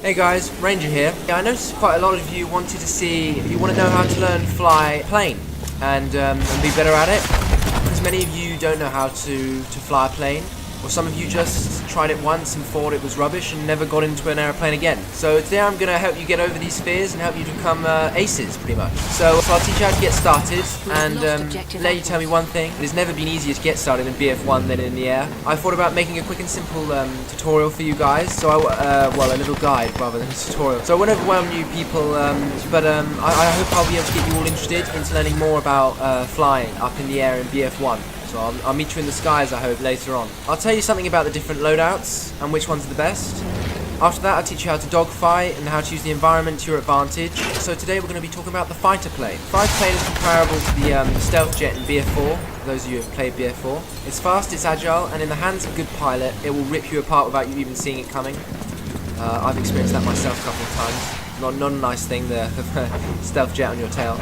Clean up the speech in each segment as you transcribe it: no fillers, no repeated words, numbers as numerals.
Hey guys, Ranger here. I noticed quite a lot of you wanted to see, you want to know how to learn fly plane and be better at it, because many of you don't know how to fly a plane, or some of you just tried it once and thought it was rubbish and never got into an airplane again. So today I'm going to help you get over these fears and help you to become aces, pretty much. So I'll teach you how to get started, and let you tell me one thing. It's never been easier to get started in BF1 than in the air. I thought about making a quick and simple tutorial for you guys, so well, a little guide rather than a tutorial. So I won't overwhelm you people, but I hope I'll be able to get you all interested into learning more about flying up in the air in BF1. So I'll meet you in the skies, I hope, later on. I'll tell you something about the different loadouts and which ones are the best. After that, I'll teach you how to dogfight and how to use the environment to your advantage. So today we're going to be talking about the fighter plane. Fighter plane is comparable to the stealth jet in BF4, for those of you who have played BF4. It's fast, it's agile, and in the hands of a good pilot, it will rip you apart without you even seeing it coming. I've experienced that myself a couple of times. Not a nice thing, the stealth jet on your tail.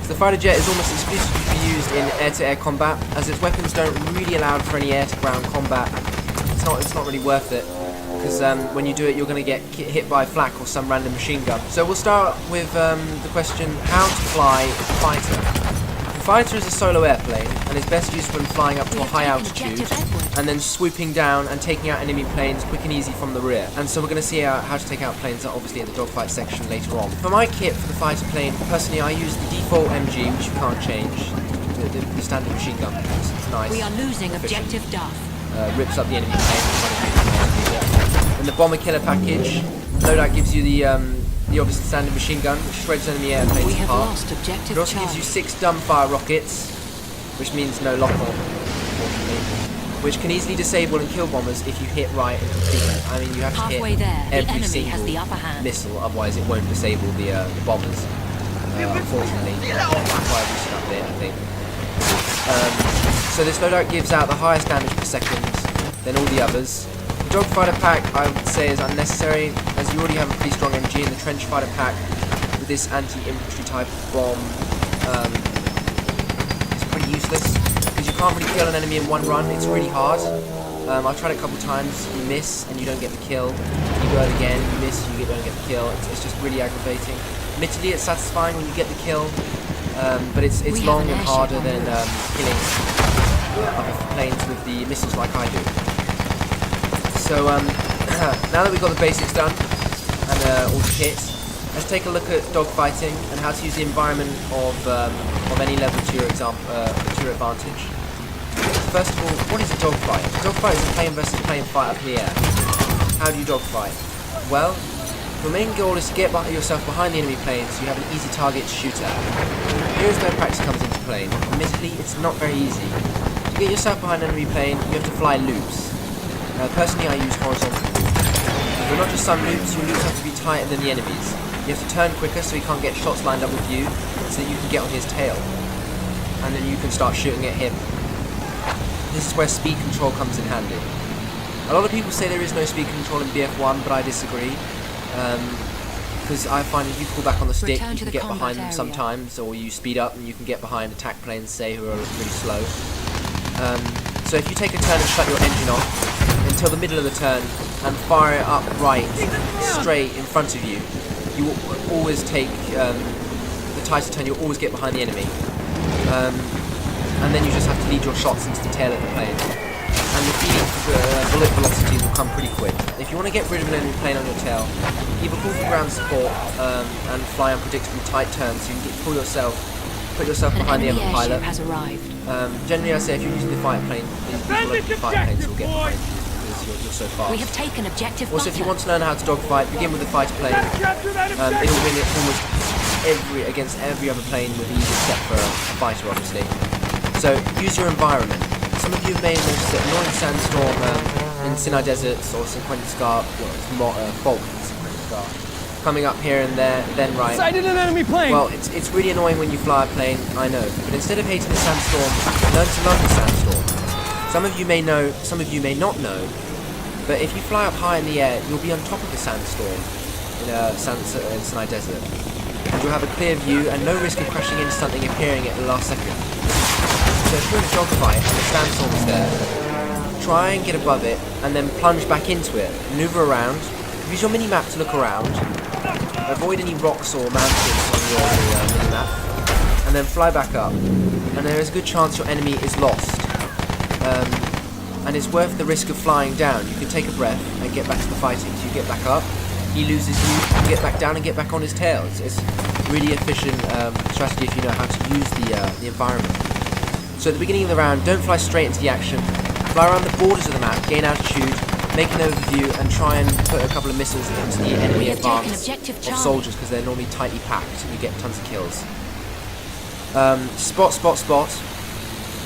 So the fighter jet is almost exclusively used in air-to-air combat, as its weapons don't really allow for any air-to-ground combat. It's not really worth it, because when you do it, you're going to get hit by flak or some random machine gun. So we'll start with the question: how to fly a fighter. The fighter is a solo airplane and is best used when flying up to a high altitude and then swooping down and taking out enemy planes quick and easy from the rear. And so we're going to see how to take out planes, obviously, in the dogfight section later on. For my kit for the fighter plane, personally, I use the default MG, which you can't change, the standard machine gun. It's nice. We are losing objective Duff. Rips up the enemy plane. And the bomber killer package loadout gives you the obviously standard machine gun, which shreds enemy airplanes apart. It also gives you 6 dumbfire rockets, which means no lock-on, unfortunately, which can easily disable and kill bombers if you hit right and complete. I mean, you have to hit every single missile, otherwise it won't disable the bombers. Unfortunately, that's why I boosted up there, I think. So this loadout gives out the highest damage per second than all the others. The dogfighter pack, I would say, is unnecessary, as you already have a pretty strong MG in the trench fighter pack with this anti-infantry type bomb. It's pretty useless, because you can't really kill an enemy in one run. It's really hard. I've tried it a couple of times. You miss and you don't get the kill. You go it again, you miss, you don't get the kill. It's just really aggravating. Admittedly, it's satisfying when you get the kill, but it's long and harder than killing other planes with the missiles like I do. So now that we've got the basics done and all the kit, let's take a look at dogfighting and how to use the environment of any level to your advantage. First of all, what is a dogfight? A dogfight is a plane versus plane fight up in the air. How do you dogfight? Well, your main goal is to get yourself behind the enemy plane so you have an easy target to shoot at. Here's where practice comes into play. Admittedly, it's not very easy. To get yourself behind an enemy plane, you have to fly loops. Personally, I use horizontal loops. But not just some loops, your loops have to be tighter than the enemy's. You have to turn quicker so he can't get shots lined up with you, so that you can get on his tail. And then you can start shooting at him. This is where speed control comes in handy. A lot of people say there is no speed control in BF1, but I disagree. Because I find if you pull back on the stick, you can get behind them sometimes, or you speed up and you can get behind attack planes, say, who are really slow. So if you take a turn and shut your engine off until the middle of the turn and fire it up right, straight in front of you, you will always take the tighter turn, you'll always get behind the enemy. And then you just have to lead your shots into the tail of the plane. And the feeding bullet velocity will come pretty quick. If you want to get rid of an enemy plane on your tail, either call for ground support and fly unpredictably tight turns so you can put yourself behind the other pilot. Generally, I say if you're using the fighter plane, the fighter planes will get behind you because you're so fast. We have taken objective. Also, if you want to learn how to dogfight, begin with the fighter plane. It'll win it almost against every other plane with ease except for a fighter, obviously. So use your environment. Some of you may have noticed that annoying sandstorm in Sinai Deserts or St. Quentin Scar, fog in St. Quentin Scar, coming up here and there, then right. Sighted an enemy plane! Well, it's really annoying when you fly a plane, I know. But instead of hating the sandstorm, learn to love the sandstorm. Some of you may know, some of you may not know, but if you fly up high in the air, you'll be on top of the sandstorm in Sinai Desert. And you'll have a clear view and no risk of crashing into something appearing at the last second. So if you're in a dogfight and the sandstorm is there, try and get above it and then plunge back into it, maneuver around, use your mini-map to look around, avoid any rocks or mountains on your mini-map, and then fly back up. And there is a good chance your enemy is lost. And it's worth the risk of flying down. You can take a breath and get back to the fighting. So you get back up, he loses you, you get back down and get back on his tail. It's really efficient strategy if you know how to use the environment. So at the beginning of the round, don't fly straight into the action. Fly around the borders of the map, gain altitude, make an overview, and try and put a couple of missiles into the enemy advance of soldiers, because they're normally tightly packed and you get tons of kills. Spot, spot, spot.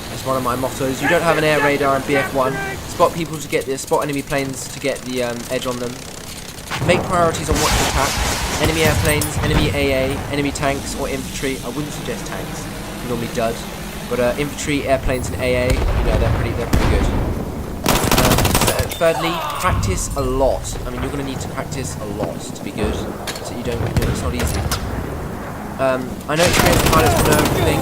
That's one of my mottos. You don't have an air radar in BF1. Spot people to get spot enemy planes to get the edge on them. Make priorities on what to attack. Enemy airplanes, enemy AA, enemy tanks, or infantry. I wouldn't suggest tanks. It normally does. But infantry, airplanes, and AA, you know, they're pretty good. Thirdly, practice a lot. I mean, you're going to need to practice a lot to be good. So you don't. It's not easy. I know experienced pilots will know everything,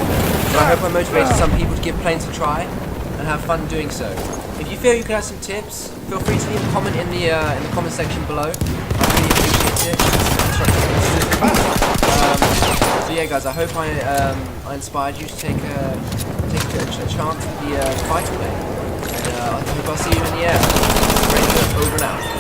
but I hope I motivated some people to give planes a try and have fun doing so. If you feel you could have some tips, feel free to leave a comment in the comment section below. I really appreciate it. So yeah, guys, I hope I inspired you to take a chance at the fighter plane. And I hope I'll see you in the air. Ranger, over and out.